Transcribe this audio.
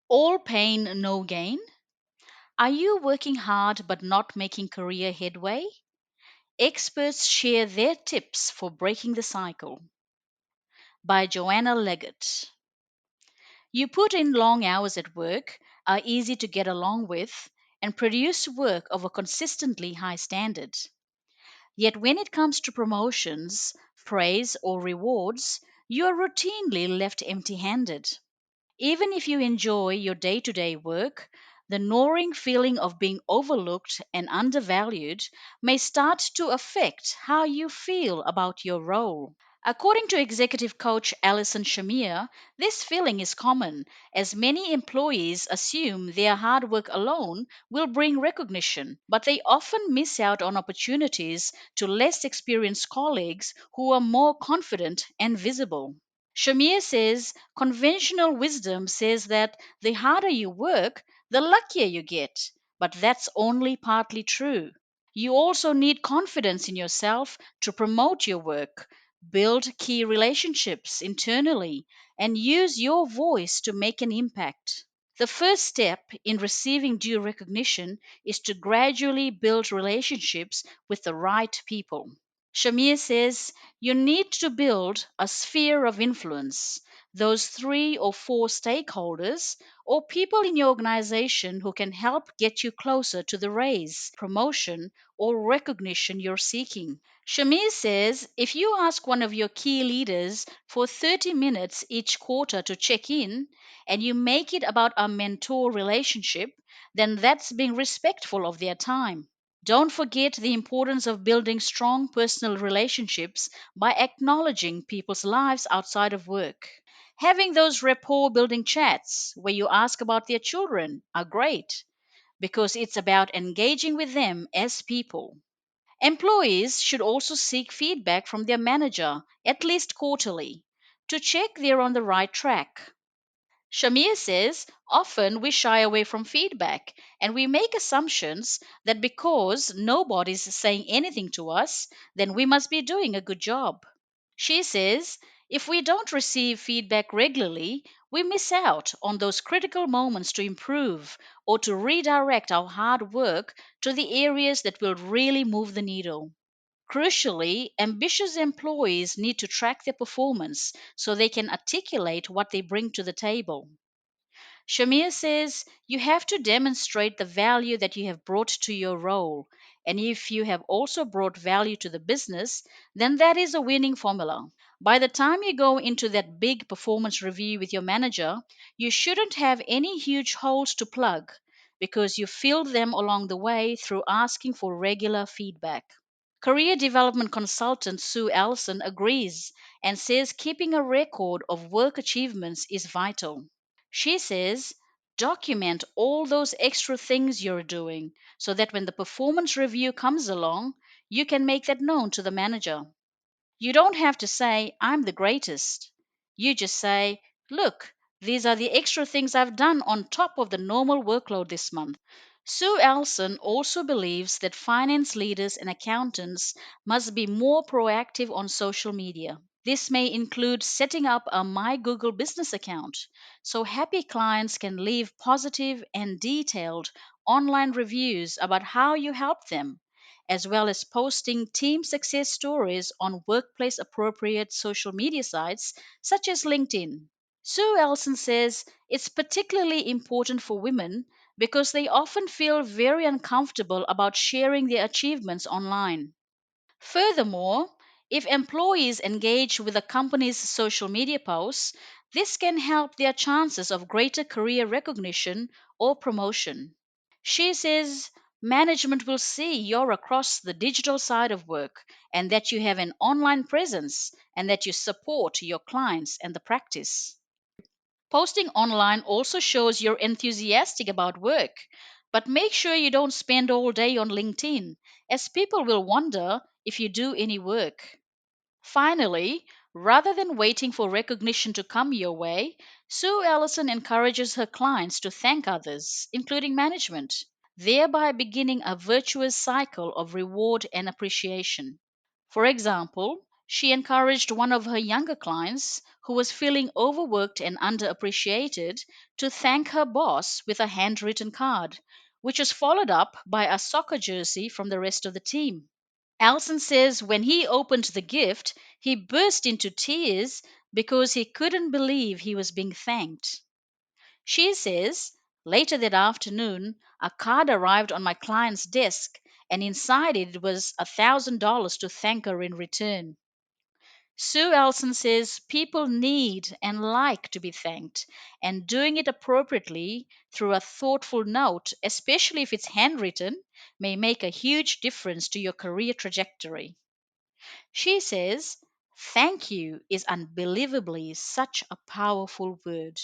All pain, no gain? Are you working hard but not making career headway? Experts share their tips for breaking the cycle. By Joanna Leggett. You put in long hours at work, are easy to get along with, and produce work of a consistently high standard. Yet when it comes to promotions, praise, or rewards, you are routinely left empty handed. Even if you enjoy your day to day work, the gnawing feeling of being overlooked and undervalued may start to affect how you feel about your role. According to executive coach Alison Shamir, this feeling is common as many employees assume their hard work alone will bring recognition, but they often miss out on opportunities to less experienced colleagues who are more confident and visible. Shamir says conventional wisdom says that the harder you work, the luckier you get, but that's only partly true. You also need confidence in yourself to promote your work, build key relationships internally, and use your voice to make an impact. The first step in receiving due recognition is to gradually build relationships with the right people. Shamir says you need to build a sphere of influence, those three or four stakeholders or people in your organization who can help get you closer to the raise, promotion, or recognition you're seeking. Shamir says if you ask one of your key leaders for 30 minutes each quarter to check in and you make it about a mentor relationship, then that's being respectful of their time. Don't forget the importance of building strong personal relationships by acknowledging people's lives outside of work. Having those rapport building chats where you ask about their children are great because it's about engaging with them as people. Employees should also seek feedback from their manager at least quarterly to check they're on the right track. Shamir says often we shy away from feedback and we make assumptions that because nobody's saying anything to us, then we must be doing a good job. She says if we don't receive feedback regularly, we miss out on those critical moments to improve or to redirect our hard work to the areas that will really move the needle. Crucially, ambitious employees need to track their performance so they can articulate what they bring to the table. Shamir says you have to demonstrate the value that you have brought to your role. And if you have also brought value to the business, then that is a winning formula. By the time you go into that big performance review with your manager, you shouldn't have any huge holes to plug because you filled them along the way through asking for regular feedback. Career development consultant Sue Allison agrees and says keeping a record of work achievements is vital. She says, document all those extra things you're doing so that when the performance review comes along, you can make that known to the manager. You don't have to say, I'm the greatest. You just say, look, these are the extra things I've done on top of the normal workload this month. Sue Elson also believes that finance leaders and accountants must be more proactive on social media. This may include setting up a My Google business account so happy clients can leave positive and detailed online reviews about how you help them, as well as posting team success stories on workplace appropriate social media sites such as LinkedIn. Sue Elson says it's particularly important for women because they often feel very uncomfortable about sharing their achievements online. Furthermore, if employees engage with a company's social media posts, this can help their chances of greater career recognition or promotion. She says management will see you're across the digital side of work and that you have an online presence and that you support your clients and the practice. Posting online also shows you're enthusiastic about work, but make sure you don't spend all day on LinkedIn, as people will wonder if you do any work. Finally, rather than waiting for recognition to come your way, Sue Allison encourages her clients to thank others, including management, thereby beginning a virtuous cycle of reward and appreciation. For example, She encouraged one of her younger clients, who was feeling overworked and underappreciated, to thank her boss with a handwritten card, which was followed up by a soccer jersey from the rest of the team. Alson says when he opened the gift, he burst into tears because he couldn't believe he was being thanked. She says later that afternoon, a card arrived on my client's desk, and inside it was $1,000 to thank her in return. Sue Elson says people need and like to be thanked, and doing it appropriately through a thoughtful note, especially if it's handwritten, may make a huge difference to your career trajectory. She says, thank you is unbelievably such a powerful word.